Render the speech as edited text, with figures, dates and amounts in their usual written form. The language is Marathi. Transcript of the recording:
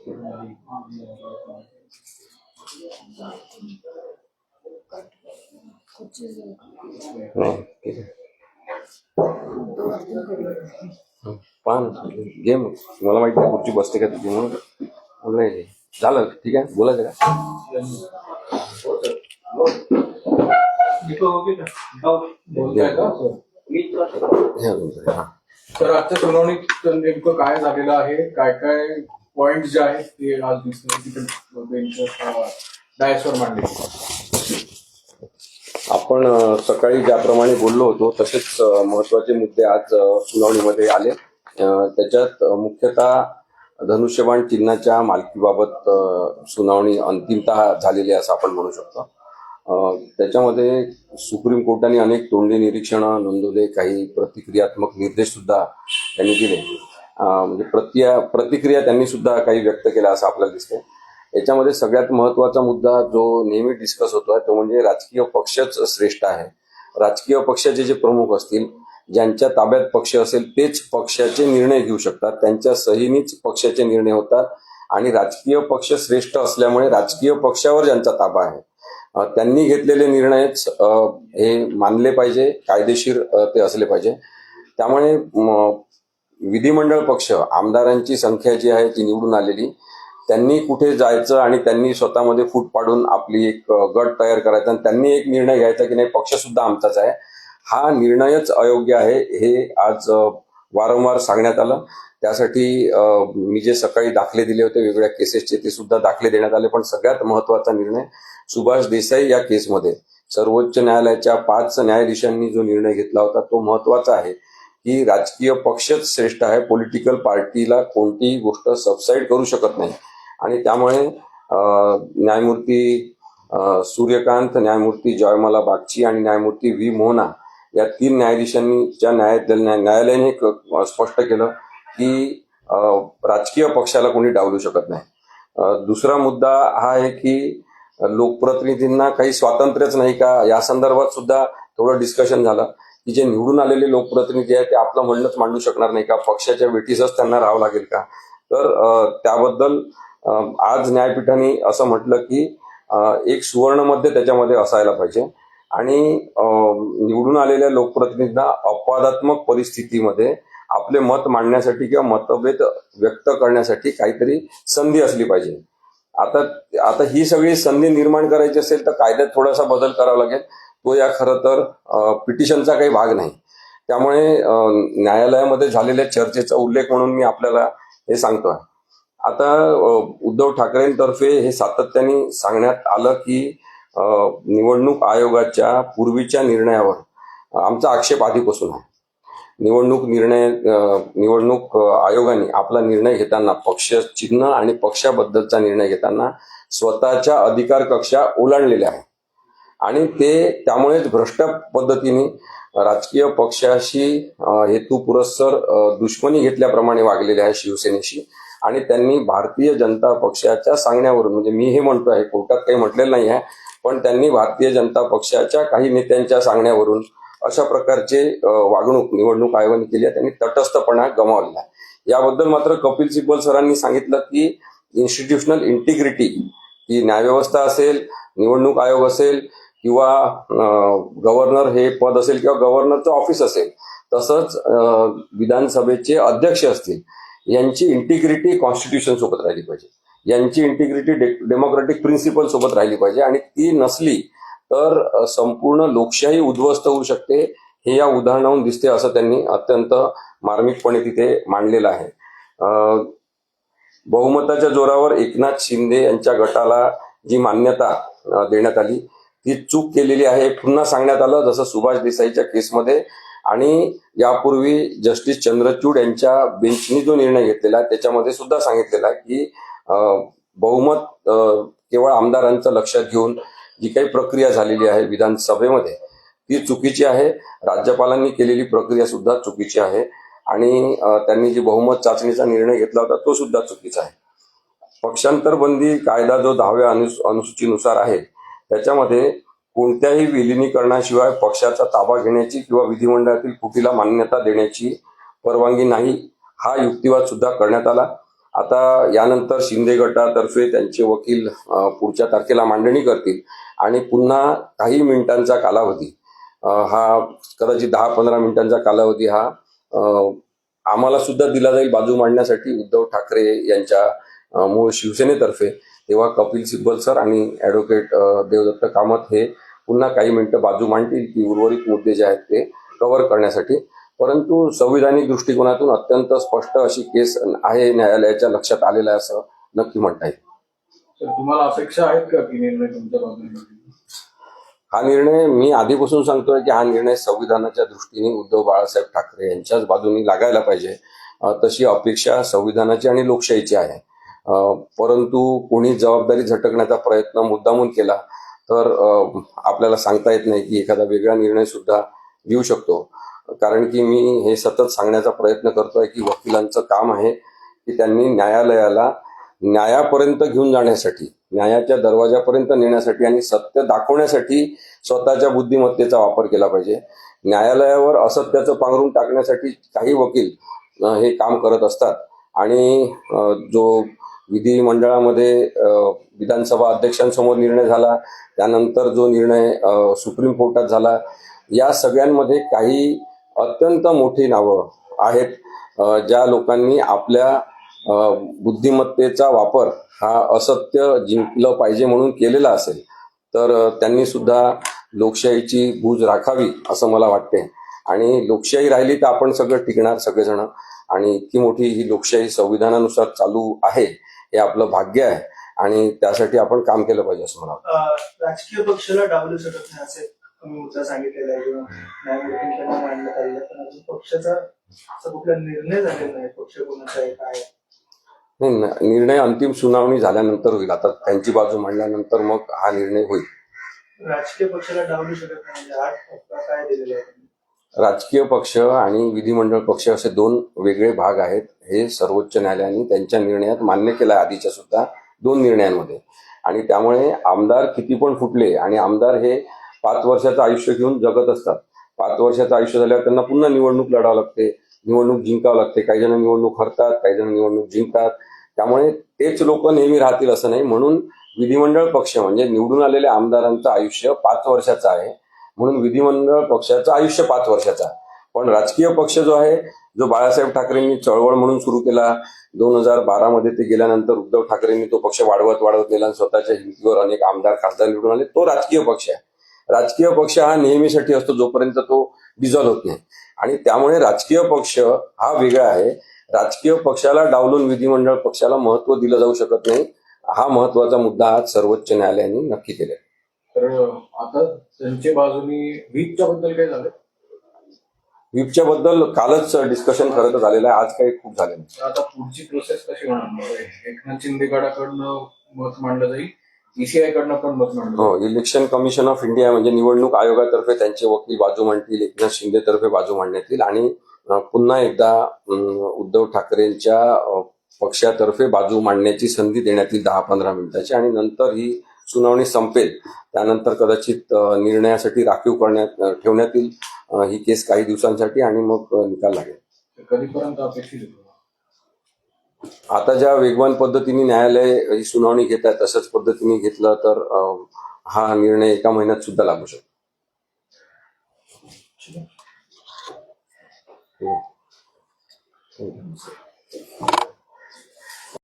ठीक आहे. पाहा ना घे मग, मला माहिती आहे खुर्ची बसते का तुझी म्हणून नाही झालं. ठीक आहे, बोलायचं का? तर आजच्या सुनावणीत नेमकं काय झालेलं आहे, काय काय पॉइंट जे आहेत ते आज डायसवर मांडले. आपण सकाळी ज्याप्रमाणे बोललो होतो तसेच महत्वाचे मुद्दे आज सुनावणीमध्ये आले. त्याच्यात मुख्यतः धनुष्यबाण चिन्हाच्या मालकीबाबत सुनावणी अंतिमतः झालेली आहे असं आपण म्हणू शकतो. त्याच्यामध्ये सुप्रीम कोर्टाने अनेक तोंडी निरीक्षणं नोंदवले, काही प्रतिक्रियात्मक निर्देश सुद्धा त्यांनी दिले. म्हणजे प्रतिक्रिया त्यांनी सुद्धा काही व्यक्त केल्या असं आपल्याला दिसतंय. याच्यामध्ये सगळ्यात महत्वाचा मुद्दा जो नेहमी डिस्कस होतोय तो म्हणजे राजकीय पक्षच श्रेष्ठ आहे. राजकीय पक्षाचे जे प्रमुख असतील, ज्यांच्या ताब्यात पक्ष असेल तेच पक्षाचे निर्णय घेऊ शकतात, त्यांच्या सहीनीच पक्षाचे निर्णय होतात आणि राजकीय पक्ष श्रेष्ठ असल्यामुळे राजकीय पक्षावर ज्यांचा ताबा आहे त्यांनी घेतलेले निर्णयच हे मानले पाहिजे, कायदेशीर ते असले पाहिजे. त्यामुळे विधिमंडळ पक्ष आमदारांची संख्या जी आहे ती निवडून आलेली, त्यांनी कुठे जायचं आणि त्यांनी स्वतःमध्ये फूट पाडून आपली एक गट तयार करायचा आणि त्यांनी एक निर्णय घ्यायचा की नाही पक्ष सुद्धा आमचाच आहे, हा निर्णयच अयोग्य आहे हे आज वारंवार सांगण्यात आलं. त्यासाठी मी जे सकाळी दाखले दिले होते वेगवेगळ्या केसेसचे ते सुद्धा दाखले देण्यात आले. पण सगळ्यात महत्वाचा निर्णय सुभाष देसाई या केसमध्ये सर्वोच्च न्यायालयाच्या 5 न्यायाधीशांनी जो निर्णय घेतला होता तो महत्वाचा आहे की राजकीय पक्षच श्रेष्ठ आहे, पॉलिटिकल पार्टीला कोणतीही गोष्ट सबसाईड करू शकत नाही. आणि त्यामुळे न्यायमूर्ती सूर्यकांत, न्यायमूर्ती जयमाला बागची आणि न्यायमूर्ती व्ही मोहना या 3 न्यायाधीशांच्या न्यायालयाने स्पष्ट केलं की राजकीय पक्षाला कोणी डावलू शकत नाही. दुसरा मुद्दा हा आहे की लोकप्रतिनिधींना काही स्वातंत्र्यच नाही का, या संदर्भात सुद्धा थोडं डिस्कशन झालं की जे निवडून आलेले लोकप्रतिनिधी आहेत ते आपलं म्हणणंच मांडू शकणार नाही का, पक्षाच्या वेठीसच त्यांना राहावं लागेल का. तर त्याबद्दल आज न्यायपीठाने असं म्हटलं की एक सुवर्णमध्य त्याच्यामध्ये असायला पाहिजे आणि निवडून आलेल्या लोकप्रतिनिधींना अपवादात्मक परिस्थितीमध्ये आपले मत मांडण्यासाठी किंवा मतभेद व्यक्त करण्यासाठी काहीतरी संधी असली पाहिजे. आता ही सगळी संधी निर्माण करायची असेल तर कायद्यात थोडासा बदल करावा लागेल. तो या खरं तर पिटिशनचा काही भाग नाही. त्यामुळे न्यायालयामध्ये झालेल्या चर्चेचा उल्लेख म्हणून मी आपल्याला हे सांगतोय. आता उद्धव ठाकरेंतर्फे हे सातत्याने सांगण्यात आलं की निवडणूक आयोगाच्या पूर्वीच्या निर्णयावर आमचा आक्षेप आधीपासून आहे. निवडणूक आयोगाने आपला निर्णय घेताना पक्ष चिन्ह आणि पक्षाबद्दलचा निर्णय घेताना स्वतःच्या अधिकार कक्षा ओलांडलेल्या आहे आणि ते त्यामुळेच भ्रष्ट पद्धतीने राजकीय पक्षाशी हेतुपुरस्सर दुश्मनी घेतल्याप्रमाणे वागलेले आहे शिवसेनेशी. आणि त्यांनी भारतीय जनता पक्षाच्या सांगण्यावरून, म्हणजे मी हे म्हणतो आहे, कोर्टात काही म्हटलेलं नाही आहे, पण त्यांनी भारतीय जनता पक्षाच्या काही नेत्यांच्या सांगण्यावरून अशा प्रकारचे वागणूक निवडणूक आयोगाने केली आहे. त्यांनी तटस्थपणा गमावलेला आहे. याबद्दल मात्र कपिल सिब्बल सरांनी सांगितलं की इन्स्टिट्यूशनल इंटिग्रिटी, की न्यायव्यवस्था असेल, निवडणूक आयोग असेल किंवा गव्हर्नर हे पद असेल किंवा गव्हर्नरचं ऑफिस असेल, तसंच विधानसभेचे अध्यक्ष असतील, यांची इंटिग्रिटी कॉन्स्टिट्यूशन सोबत राहिली पाहिजे, यांची इंटिग्रिटी डेमोक्रेटिक प्रिन्सिपल सोबत राहिली पाहिजे. आणि ती नसली तर संपूर्ण लोकशाही उद्ध्वस्त होऊ शकते, हे या उदाहरणावरून दिसते असं त्यांनी अत्यंत मार्मिकपणे तिथे मांडलेलं आहे. बहुमताच्या जोरावर एकनाथ शिंदे यांच्या गटाला जी मान्यता देण्यात आली ती चूक केलेली आहे पुन्हा सांगण्यात आलं, जसं सुभाष देसाईच्या केसमध्ये. आणि यापूर्वी जस्टिस चंद्रचूड यांच्या बेंचनी जो निर्णय घेतलेला त्याच्यामध्ये सुद्धा सांगितलेला आहे की बहुमत केवळ आमदारांचं लक्षात घेऊन जी काही प्रक्रिया झालेली आहे विधानसभेमध्ये ती चुकीची आहे. राज्यपालांनी केलेली प्रक्रिया सुद्धा चुकीची आहे आणि त्यांनी जी बहुमत चाचणीचा निर्णय घेतला होता तो सुद्धा चुकीचा आहे. पक्षांतर बंदी कायदा जो 10व्या अनुसूचीनुसार आहे त्याच्यामध्ये कोणत्याही विलिनीकरणाशिवाय पक्षाचा ताबा घेण्याची किंवा विधिमंडळातील फुटीला मान्यता देण्याची परवानगी नाही, हा युक्तिवाद सुद्धा करण्यात आला. आता यानंतर शिंदे गटातर्फे त्यांचे वकील पुढच्या तारखेला मांडणी करतील आणि पुन्हा काही मिनिटांचा कालावधी हा कदाचित 10-15 मिनिटांचा कालावधी हा आम्हाला सुद्धा दिला जाईल बाजू मांडण्यासाठी उद्धव ठाकरे यांच्या मूळ शिवसेनेतर्फे. तेव्हा कपिल सिब्बल सर आणि ॲडव्होकेट देवदत्त कामत हे पुन्हा काही मिनिटं बाजू मांडतील की उर्वरित मुद्दे जे आहेत ते कव्हर करण्यासाठी. परंतु संविधानिक दृष्टिकोनातून अत्यंत स्पष्ट अशी केस आहे, न्यायालयाच्या लक्षात आलेलं आहे असं नक्की म्हणता येईल. तर तुम्हाला अपेक्षा आहेत का की निर्णय तुमच्या बाजूने? हा निर्णय मी आधीपासून सांगतोय की हा निर्णय संविधानाच्या दृष्टीने उद्धव बाळासाहेब ठाकरे यांच्याच बाजूने लागायला पाहिजे. तशी अपेक्षा संविधानाची आणि लोकशाहीची आहे. परंतु कोणी जबाबदारी झटकण्याचा प्रयत्न मुद्दामून केला तर आपल्याला सांगता येत नाही की एखादा वेगळा निर्णय सुद्धा येऊ शकतो. कारण की मी हे सतत सांगण्याचा प्रयत्न करतोय की वकिलांचं काम आहे की त्यांनी न्यायालयाला न्यायापर्यंत घेऊन जाण्यासाठी, न्यायाच्या दरवाजापर्यंत नेण्यासाठी आणि सत्य दाखवण्यासाठी स्वतःच्या बुद्धिमत्तेचा वापर केला पाहिजे. न्यायालयावर असत्याचं पांघरून टाकण्यासाठी काही वकील हे काम करत असतात आणि जो विधिमंडळामध्ये विधानसभा अध्यक्षांसमोर निर्णय झाला, त्यानंतर जो निर्णय सुप्रीम कोर्टात झाला, या सगळ्यांमध्ये काही अत्यंत मोठी नावं आहेत ज्या लोकांनी आपल्या बुद्धिमत्तेचा वापर हा असत्य जिंकलं पाहिजे म्हणून केलेला असेल तर त्यांनी सुद्धा लोकशाहीची गूज राखावी असं मला वाटते. आणि लोकशाही राहिली तर आपण सगळं टिकणार सगळेजण. आणि इतकी मोठी ही लोकशाही संविधानानुसार चालू आहे हे आपलं भाग्य आहे आणि त्यासाठी आपण काम केलं पाहिजे असं मला वाटतं. राजकीय पक्षाला डावलू शकत नाही असे तुम्ही मुद्दा सांगितलेला आहे किंवा न्यायमूर्तींकडून मांडण्यात आलेला, पण अजून पक्षाचा असा कुठला निर्णय झालेला नाही. पक्ष कोणाचा आहे काय? नाही, निर्णय अंतिम सुनावणी झाल्यानंतर होईल. आता त्यांची बाजू मांडल्यानंतर मग हा निर्णय होईल. राजकीय पक्षाला डावलू शकत नाही म्हणजे हा फटका काय दिलेला आहे? राजकीय पक्ष आणि विधिमंडळ पक्ष असे दोन वेगळे भाग आहेत. हे सर्वोच्च न्यायालयाने त्यांच्या निर्णयात मान्य केलं आहे, आधीच्या सुद्धा 2 निर्णयांमध्ये. आणि त्यामुळे आमदार किती पण फुटले आणि आमदार हे 5 वर्षाचं आयुष्य घेऊन जगत असतात. 5 वर्षाचं आयुष्य झाल्यावर त्यांना पुन्हा निवडणूक लढावं लागते, निवडणूक जिंकावं लागते. काही जण निवडणूक हरतात, काही जण निवडणूक जिंकतात. त्यामुळे तेच लोक नेहमी राहतील असं नाही. म्हणून विधिमंडळ पक्ष म्हणजे निवडून आलेल्या आमदारांचं आयुष्य 5 वर्षाचं आहे, म्हणून विधिमंडळ पक्षाचं आयुष्य 5 वर्षाचं आहे. पण राजकीय पक्ष जो आहे, जो बाळासाहेब ठाकरेंनी चळवळ म्हणून सुरू केला, 2012 मध्ये ते गेल्यानंतर उद्धव ठाकरेंनी तो पक्ष वाढवत नेला आणि स्वतःच्या हिमतीवर अनेक आमदार खासदार निवडून आले, तो राजकीय पक्ष आहे. राजकीय पक्ष हा नेहमीसाठी असतो जोपर्यंत तो डिझॉल्व्ह होत नाही. आणि त्यामुळे राजकीय पक्ष हा वेगळा आहे. राजकीय पक्षाला डावलून विधिमंडळ पक्षाला महत्व दिलं जाऊ शकत नाही. हा महत्वाचा मुद्दा आज सर्वोच्च न्यायालयाने नक्की केला. तर आता त्यांच्या बाजूनी व्हीपच्या बद्दल काय झालं? व्हीपच्या बद्दल कालच डिस्कशन खरं तर झालेलं आहे, आज काही खूप झाले नाही. आता पुढची प्रोसेस कशी होणार? एकनाथ शिंदे गटाकडनं मत मांडलं जाईल, ईसीआय कडनं पण मत मांडलं जाईल. हो, इलेक्शन कमिशन ऑफ इंडिया म्हणजे निवडणूक आयोगातर्फे त्यांचे वकील बाजू मांडतील, एकनाथ शिंदेतर्फे बाजू मांडण्यात येईल आणि पुन्हा एकदा उद्धव ठाकरेंच्या पक्षातर्फे बाजू मांडण्याची संधी देण्यात येईल 10-15 मिनिटाची. आणि नंतर ही सुनावणी संपेल. त्यानंतर कदाचित निर्णयासाठी राखीव ठेवण्यात येईल ही केस काही दिवसांसाठी आणि मग निकाल लागेल. कधीपर्यंत अपेक्षित आहे? आता ज्या वेगवान पद्धतीने न्यायालय ही सुनावणी घेत आहे तशाच पद्धतीने घेतलं तर हा निर्णय 1 महिन्यात सुद्धा लागू शकतो. Thank you.